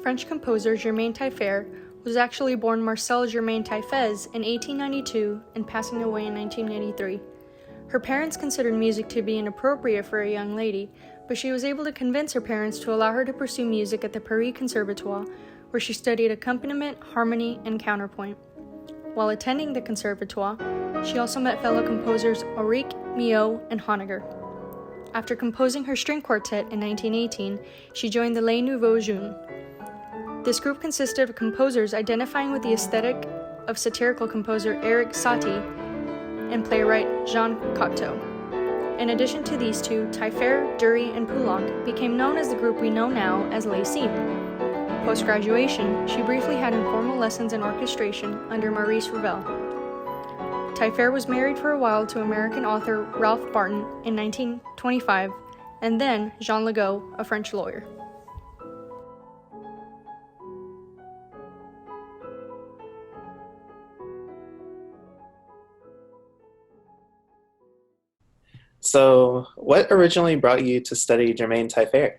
French composer Germaine Tailleferre was actually born Marcel Germaine Tailleferre in 1892 and passing away in 1983. Her parents considered music to be inappropriate for a young lady, but she was able to convince her parents to allow her to pursue music at the Paris Conservatoire, where she studied accompaniment, harmony, and counterpoint. While attending the Conservatoire, she also met fellow composers Auric, Milhaud, and Honegger. After composing her string quartet in 1918, she joined the Les Nouveaux Jeunes. This group consisted of composers identifying with the aesthetic of satirical composer Eric Satie and playwright Jean Cocteau. In addition to these two, Tailleferre, Dury, and Poulenc became known as the group we know now as Les Cygnes. Post-graduation, she briefly had informal lessons in orchestration under Maurice Ravel. Tailleferre was married for a while to American author Ralph Barton in 1925, and then Jean Legault, a French lawyer. So, what originally brought you to study Germaine Tailleferre?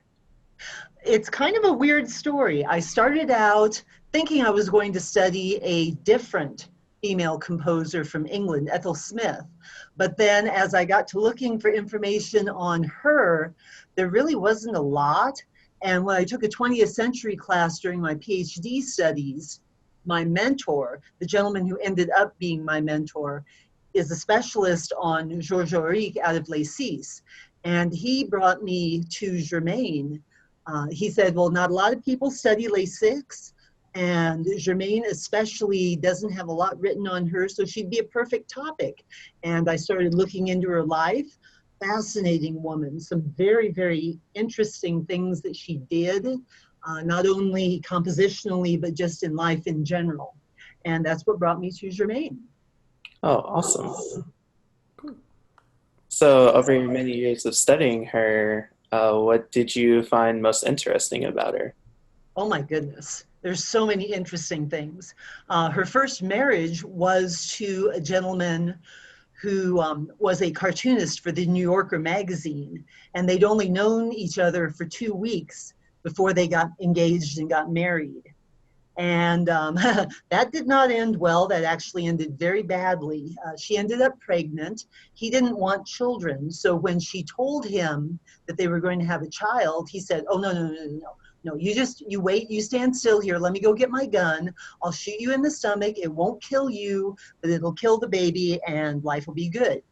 It's kind of a weird story. I started out thinking I was going to study a different female composer from England, Ethel Smith. But then as I got to looking for information on her, there really wasn't a lot. And when I took a 20th century class during my PhD studies, my mentor, the gentleman who ended up being my mentor, is a specialist on Georges Auric out of Les Six. And he brought me to Germaine. He said, well, not a lot of people study Les Six, and Germaine especially doesn't have a lot written on her, so she'd be a perfect topic. And I started looking into her life. Fascinating woman, some very, very interesting things that she did, not only compositionally, but just in life in general. And that's what brought me to Germaine. Oh, awesome. So, over your many years of studying her, what did you find most interesting about her? Oh my goodness. There's so many interesting things. Her first marriage was to a gentleman who was a cartoonist for the New Yorker magazine, and they'd only known each other for 2 weeks before they got engaged and got married. And that did not end well. That actually ended very badly. She ended up pregnant. He didn't want children. So when she told him that they were going to have a child, he said, oh, no, you wait, you stand still here. Let me go get my gun. I'll shoot you in the stomach. It won't kill you, but it'll kill the baby and life will be good.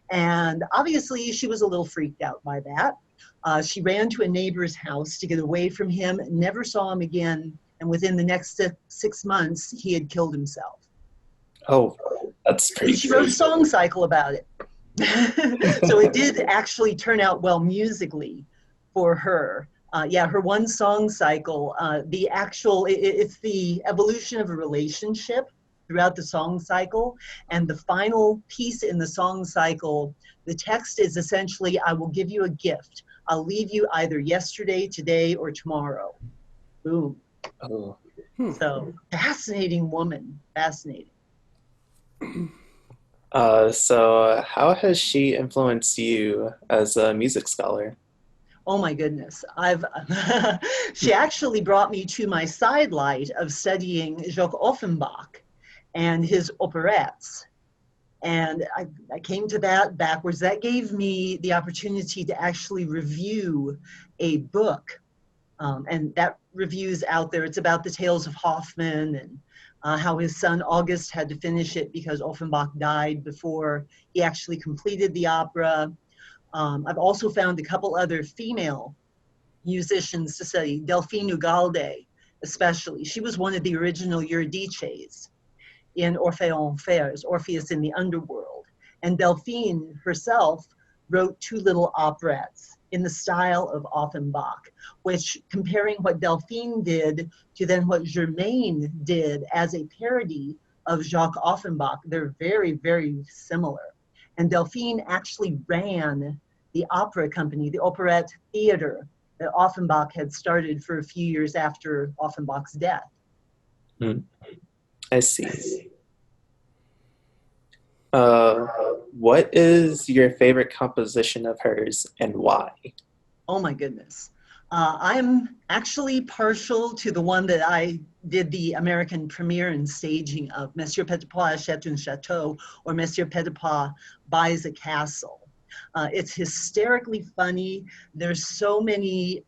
And obviously she was a little freaked out by that. She ran to a neighbor's house to get away from him, never saw him again. And within the next 6 months, he had killed himself. Oh, that's pretty She wrote a song cycle about it. So it did actually turn out well musically for her. Her one song cycle, it's the evolution of a relationship throughout the song cycle. And the final piece in the song cycle, the text is essentially, I will give you a gift. I'll leave you either yesterday, today, or tomorrow. Boom. Oh. So fascinating woman, fascinating. So how has she influenced you as a music scholar? Oh my goodness. She actually brought me to my sidelight of studying Jacques Offenbach and his operettes. And I came to that backwards. That gave me the opportunity to actually review a book. And that review's out there. It's about the tales of Hoffmann and how his son August had to finish it because Offenbach died before he actually completed the opera. I've also found a couple other female musicians to study, Delphine Ugalde especially. She was one of the original Eurydices in Orpheus Enfer, Orpheus in the Underworld. And Delphine herself wrote 2 little operettes in the style of Offenbach, which, comparing what Delphine did to then what Germaine did as a parody of Jacques Offenbach, they're very, very similar. And Delphine actually ran the opera company, the operette theater that Offenbach had started for a few years after Offenbach's death. I see. What is your favorite composition of hers and why? Oh my goodness. I'm actually partial to the one that I did the American premiere and staging of, Monsieur Petitpas Achète un Chateau, or Monsieur Petitpas Buys a Castle. It's hysterically funny. There's so many.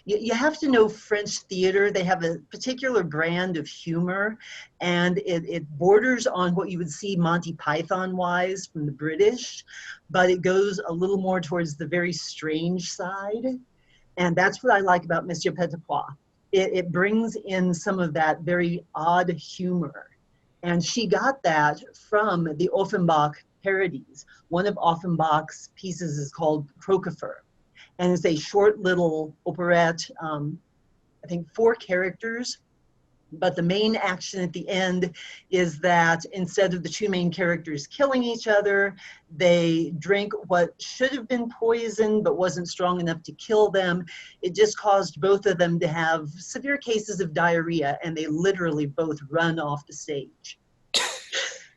You have to know French theater. They have a particular brand of humor, and it borders on what you would see Monty Python-wise from the British, but it goes a little more towards the very strange side. And that's what I like about Monsieur Petitpas. It brings in some of that very odd humor. And she got that from the Offenbach parodies. One of Offenbach's pieces is called Croquefer, and it's a short little operette, I think 4 characters, but the main action at the end is that instead of the 2 main characters killing each other, they drink what should have been poison but wasn't strong enough to kill them. It just caused both of them to have severe cases of diarrhea, and they literally both run off the stage.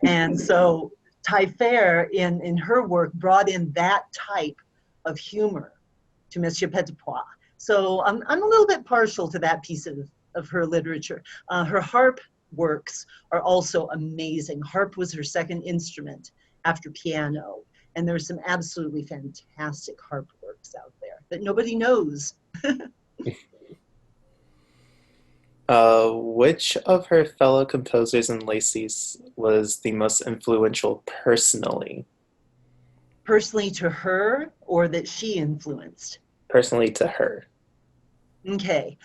And so Tailleferre, in her work, brought in that type of humor to Monsieur Petitpas. So I'm a little bit partial to that piece of her literature. Her harp works are also amazing. Harp was her second instrument after piano, and there's some absolutely fantastic harp works out there that nobody knows. Which of her fellow composers and lacies was the most influential personally? Personally to her, or that she influenced? Personally to her. Okay.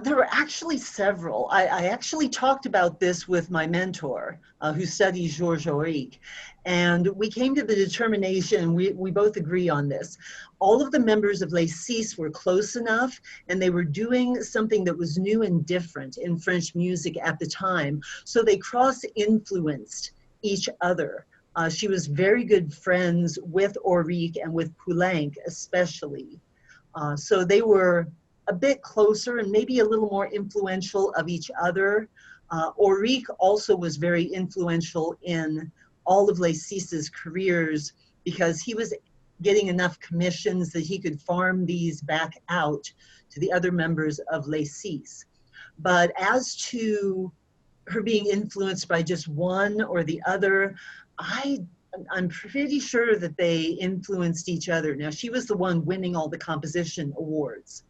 There were actually several. I actually talked about this with my mentor, who studies Georges Auric, and we came to the determination, we both agree on this. All of the members of Les Six were close enough, and they were doing something that was new and different in French music at the time, so they cross-influenced each other. She was very good friends with Auric and with Poulenc especially. So they were a bit closer and maybe a little more influential of each other. Auric also was very influential in all of Les Six's careers because he was getting enough commissions that he could farm these back out to the other members of Les Six. But as to her being influenced by just one or the other, I'm pretty sure that they influenced each other. Now, she was the one winning all the composition awards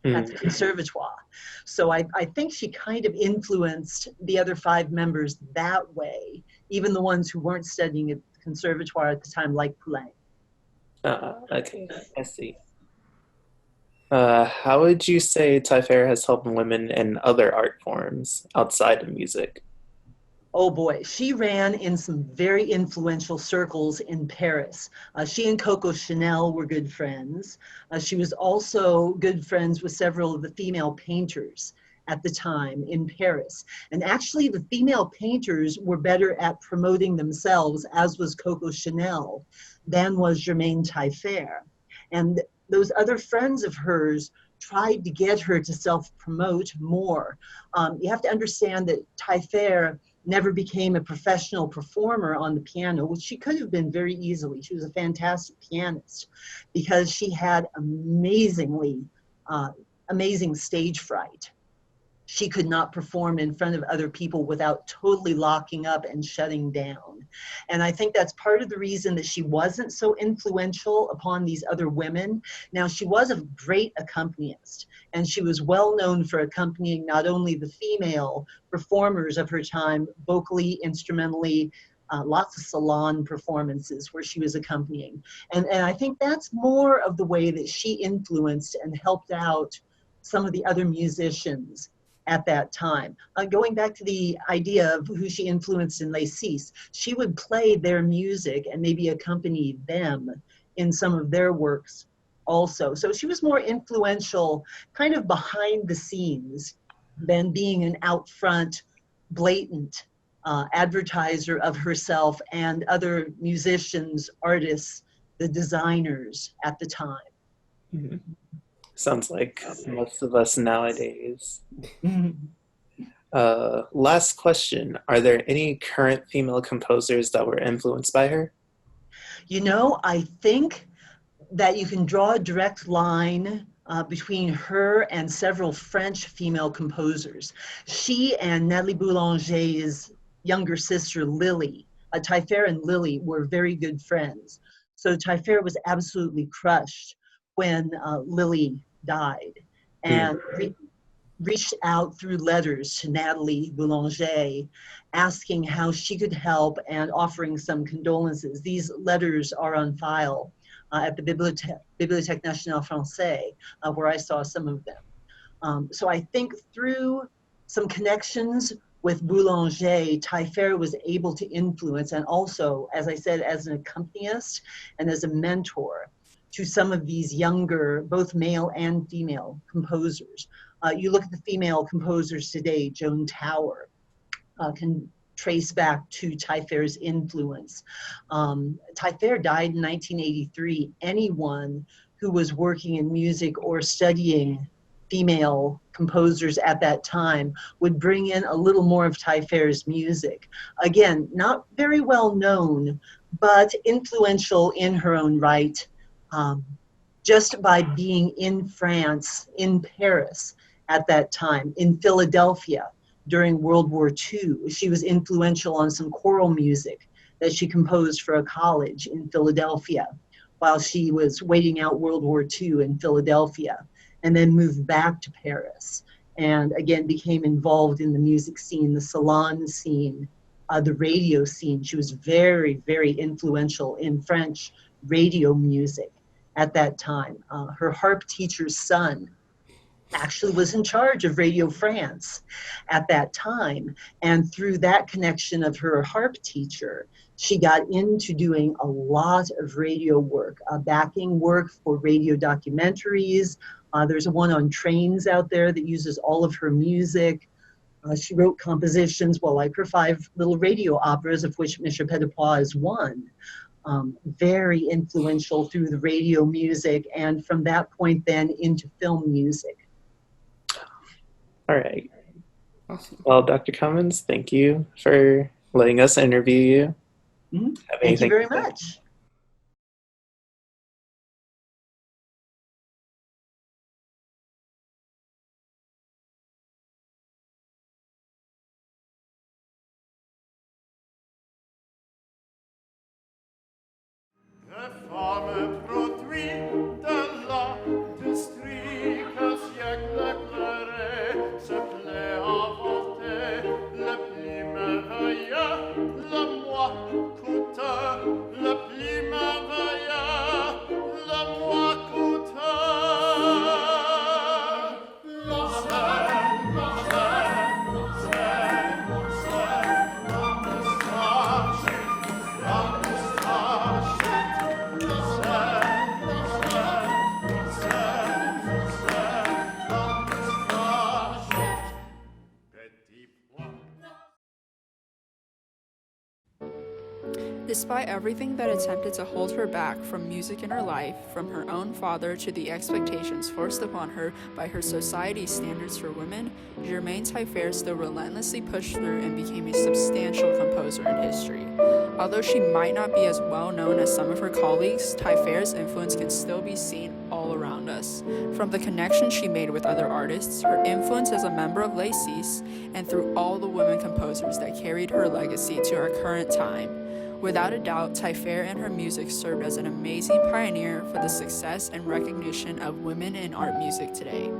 at the conservatoire. So I think she kind of influenced the other 5 members that way, even the ones who weren't studying at the conservatoire at the time, like Poulenc. Okay, I see. How would you say Tailleferre has helped women in other art forms outside of music? Oh boy, she ran in some very influential circles in Paris. She and Coco Chanel were good friends. She was also good friends with several of the female painters at the time in Paris. And actually the female painters were better at promoting themselves, as was Coco Chanel, than was Germaine Tailleferre. And those other friends of hers tried to get her to self-promote more. You have to understand that Tailleferre never became a professional performer on the piano, which she could have been very easily. She was a fantastic pianist because she had amazing stage fright. She could not perform in front of other people without totally locking up and shutting down. And I think that's part of the reason that she wasn't so influential upon these other women. Now, she was a great accompanist, and she was well known for accompanying not only the female performers of her time, vocally, instrumentally, lots of salon performances where she was accompanying. And I think that's more of the way that she influenced and helped out some of the other musicians at that time. Going back to the idea of who she influenced in Les Six, she would play their music and maybe accompany them in some of their works also. So she was more influential kind of behind the scenes than being an out front, blatant advertiser of herself and other musicians, artists, the designers at the time. Mm-hmm. Sounds like most of us nowadays. Last question. Are there any current female composers that were influenced by her? You know, I think that you can draw a direct line between her and several French female composers. She and Nathalie Boulanger's younger sister, Lily, Tailleferre and Lily were very good friends. So Tailleferre was absolutely crushed when Lily died and reached out through letters to Nathalie Boulanger, asking how she could help and offering some condolences. These letters are on file at the Bibliothèque Nationale Française, where I saw some of them. So I think through some connections with Boulanger, Tailleferre was able to influence, and also, as I said, as an accompanist and as a mentor to some of these younger, both male and female composers. You look at the female composers today, Joan Tower, can trace back to Tailleferre's influence. Tailleferre died in 1983. Anyone who was working in music or studying female composers at that time would bring in a little more of Tailleferre's music. Again, not very well known, but influential in her own right, just by being in France, in Paris at that time, in Philadelphia during World War II. She was influential on some choral music that she composed for a college in Philadelphia while she was waiting out World War II in Philadelphia, and then moved back to Paris and again became involved in the music scene, the salon scene, the radio scene. She was very, very influential in French radio music at that time. Her harp teacher's son actually was in charge of Radio France at that time. And through that connection of her harp teacher, she got into doing a lot of radio work, backing work for radio documentaries. There's one on trains out there that uses all of her music. She wrote compositions, well, like her 5 little radio operas, of which Monsieur Petitpois is one. Very influential through the radio music, and from that point then into film music. All right. Awesome. Well, Dr. Cummings, thank you for letting us interview you. Mm-hmm. Thank you very much. Despite everything that attempted to hold her back from music in her life, from her own father to the expectations forced upon her by her society's standards for women, Germaine Tailleferre still relentlessly pushed through and became a substantial composer in history. Although she might not be as well known as some of her colleagues, Tailleferre's influence can still be seen all around us. From the connections she made with other artists, her influence as a member of Les Six, and through all the women composers that carried her legacy to our current time. Without a doubt, Tailleferre and her music served as an amazing pioneer for the success and recognition of women in art music today.